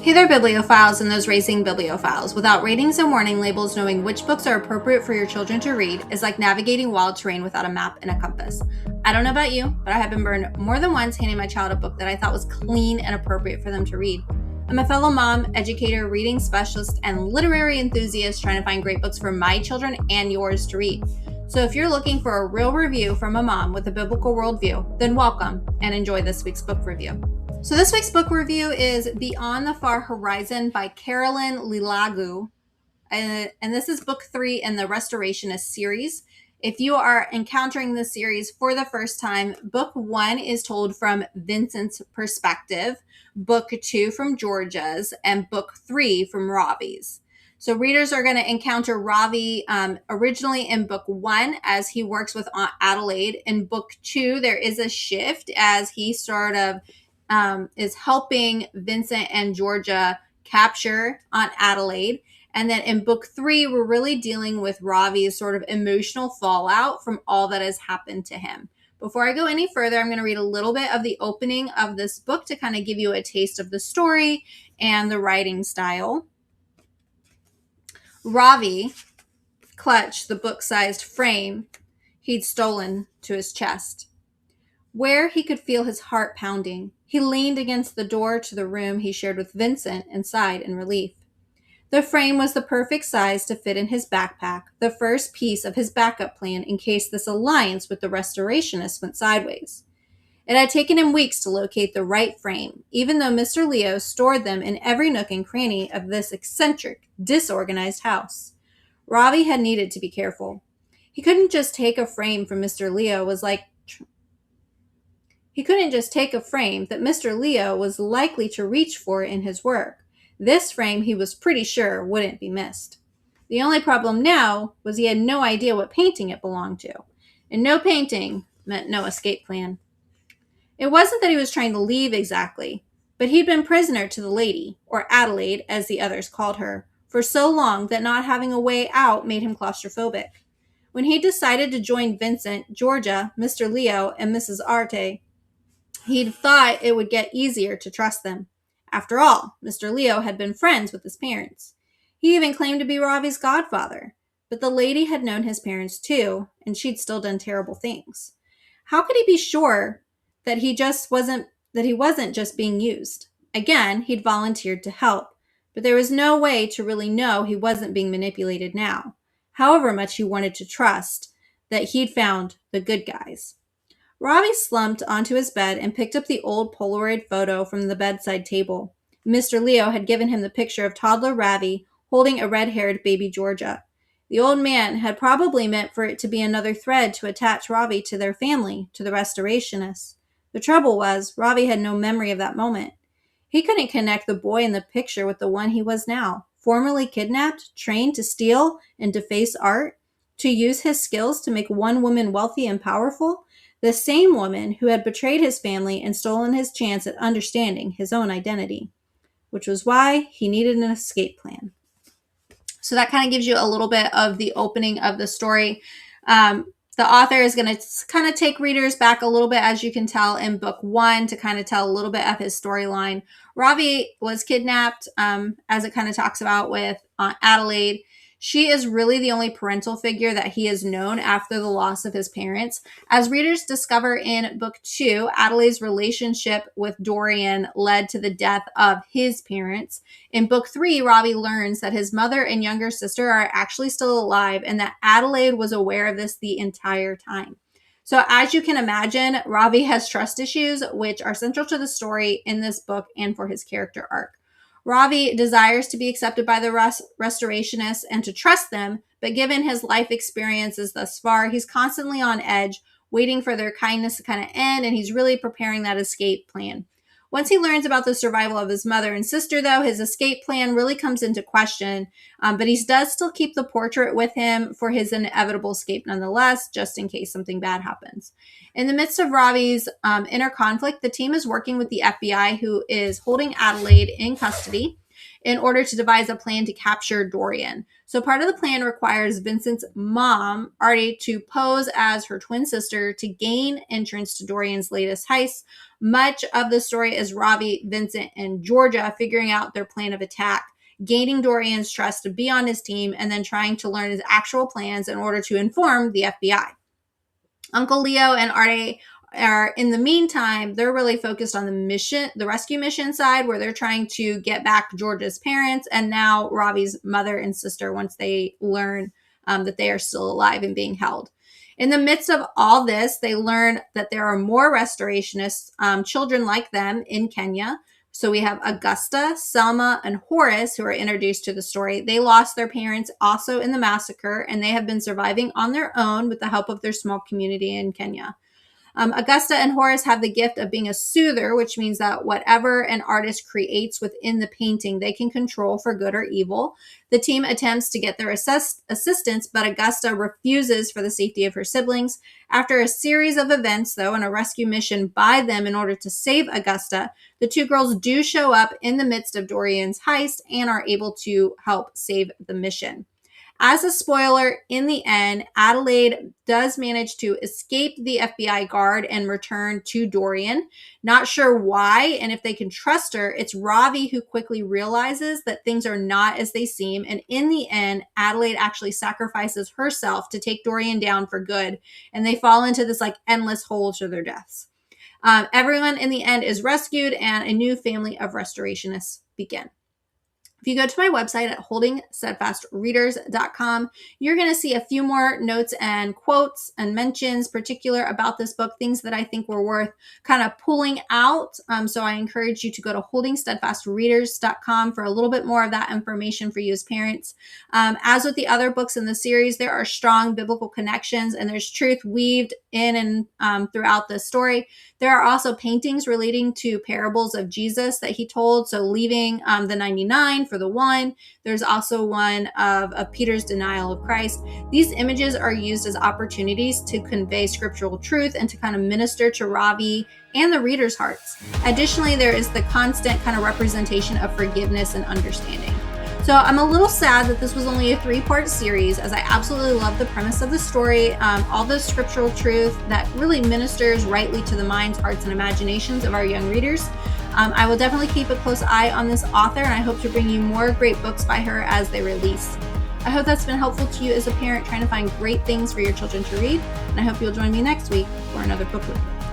Hey there, bibliophiles and those raising bibliophiles. Without ratings and warning labels, knowing which books are appropriate for your children to read is like navigating wild terrain without a map and a compass. I don't know about you, but I have been burned more than once handing my child a book that I thought was clean and appropriate for them to read. I'm a fellow mom, educator, reading specialist, and literary enthusiast trying to find great books for my children and yours to read. So if you're looking for a real review from a mom with a biblical worldview, then welcome and enjoy this week's book review. So this week's book review is Beyond the Far Horizon by Carolyn Leiloglou. And this is book 3 in the Restorationist series. If you are encountering this series for the first time, book 1 is told from Vincent's perspective, book 2 from Georgia's, and book 3 from Ravi's. So readers are going to encounter Ravi originally in book 1 as he works with Aunt Adelaide. In book 2, there is a shift as he sort of is helping Vincent and Georgia capture Aunt Adelaide. And then in book 3, we're really dealing with Ravi's sort of emotional fallout from all that has happened to him. Before I go any further, I'm going to read a little bit of the opening of this book to kind of give you a taste of the story and the writing style. Ravi clutched the book-sized frame he'd stolen to his chest, where he could feel his heart pounding. He leaned against the door to the room he shared with Vincent and sighed in relief. The frame was the perfect size to fit in his backpack, the first piece of his backup plan in case this alliance with the restorationists went sideways. It had taken him weeks to locate the right frame, even though Mr. Leo stored them in every nook and cranny of this eccentric, disorganized house. Ravi had needed to be careful. He couldn't just take a frame from Mr. Leo He couldn't just take a frame that Mr. Leo was likely to reach for in his work. This frame he was pretty sure wouldn't be missed. The only problem now was he had no idea what painting it belonged to, and no painting meant no escape plan. It wasn't that he was trying to leave exactly, but he'd been prisoner to the lady, or Adelaide as the others called her, for so long that not having a way out made him claustrophobic. When he decided to join Vincent, Georgia, Mr. Leo, and Mrs. Arte, he'd thought it would get easier to trust them. After all, Mr. Leo had been friends with his parents. He even claimed to be Ravi's godfather. But the lady had known his parents too, and she'd still done terrible things. How could he be sure that he wasn't just being used? Again, he'd volunteered to help, but there was no way to really know he wasn't being manipulated now, however much he wanted to trust that he'd found the good guys. Ravi slumped onto his bed and picked up the old Polaroid photo from the bedside table. Mr. Leo had given him the picture of toddler Ravi holding a red-haired baby Georgia. The old man had probably meant for it to be another thread to attach Ravi to their family, to the restorationists. The trouble was, Ravi had no memory of that moment. He couldn't connect the boy in the picture with the one he was now, formerly kidnapped, trained to steal and deface art, to use his skills to make one woman wealthy and powerful, the same woman who had betrayed his family and stolen his chance at understanding his own identity, which was why he needed an escape plan. So that kind of gives you a little bit of the opening of the story. The author is going to kind of take readers back a little bit, as you can tell in book 1, to kind of tell a little bit of his storyline. Ravi was kidnapped, as it kind of talks about with Aunt Adelaide. She is really the only parental figure that he has known after the loss of his parents. As readers discover in book 2, Adelaide's relationship with Dorian led to the death of his parents. In book 3, Ravi learns that his mother and younger sister are actually still alive and that Adelaide was aware of this the entire time. So as you can imagine, Ravi has trust issues, which are central to the story in this book and for his character arc. Ravi desires to be accepted by the restorationists and to trust them, but given his life experiences thus far, he's constantly on edge, waiting for their kindness to kind of end, and he's really preparing that escape plan. Once he learns about the survival of his mother and sister, though, his escape plan really comes into question, but he does still keep the portrait with him for his inevitable escape nonetheless, just in case something bad happens. In the midst of Ravi's inner conflict, the team is working with the FBI, who is holding Adelaide in custody. in order to devise a plan to capture Dorian. So part of the plan requires Vincent's mom, Artie, to pose as her twin sister to gain entrance to Dorian's latest heist. Much of the story is Ravi, Vincent, and Georgia figuring out their plan of attack, gaining Dorian's trust to be on his team, and then trying to learn his actual plans in order to inform the FBI. Uncle Leo and Artie are, in the meantime, they're really focused on the rescue mission side, where they're trying to get back Georgia's parents and now Ravi's mother and sister once they learn that they are still alive and being held. In the midst of all this, they learn that there are more restorationists, children like them in Kenya. So we have Augusta, Selma, and Horace, who are introduced to the story. They lost their parents also in the massacre, and they have been surviving on their own with the help of their small community in Kenya. Augusta and Horace have the gift of being a soother, which means that whatever an artist creates within the painting, they can control for good or evil. The team attempts to get their assistance, but Augusta refuses for the safety of her siblings. After a series of events, though, and a rescue mission by them in order to save Augusta, the two girls do show up in the midst of Dorian's heist and are able to help save the mission. As a spoiler, in the end, Adelaide does manage to escape the FBI guard and return to Dorian. Not sure why and if they can trust her, it's Ravi who quickly realizes that things are not as they seem. And in the end, Adelaide actually sacrifices herself to take Dorian down for good. And they fall into this endless hole to their deaths. Everyone in the end is rescued and a new family of restorationists begin. If you go to my website at holdingsteadfastreaders.com, you're going to see a few more notes and quotes and mentions particular about this book, things that I think were worth kind of pulling out. So I encourage you to go to holdingsteadfastreaders.com for a little bit more of that information for you as parents. As with the other books in the series, there are strong biblical connections and there's truth weaved in and throughout the story. There are also paintings relating to parables of Jesus that he told. So leaving the 99 for the one. There's also one of Peter's denial of Christ. These images are used as opportunities to convey scriptural truth and to kind of minister to Ravi and the reader's hearts. Additionally, there is the constant kind of representation of forgiveness and understanding. So I'm a little sad that this was only a 3-part series, as I absolutely love the premise of the story, all the scriptural truth that really ministers rightly to the minds, hearts, and imaginations of our young readers. I will definitely keep a close eye on this author, and I hope to bring you more great books by her as they release. I hope that's been helpful to you as a parent trying to find great things for your children to read, and I hope you'll join me next week for another book review.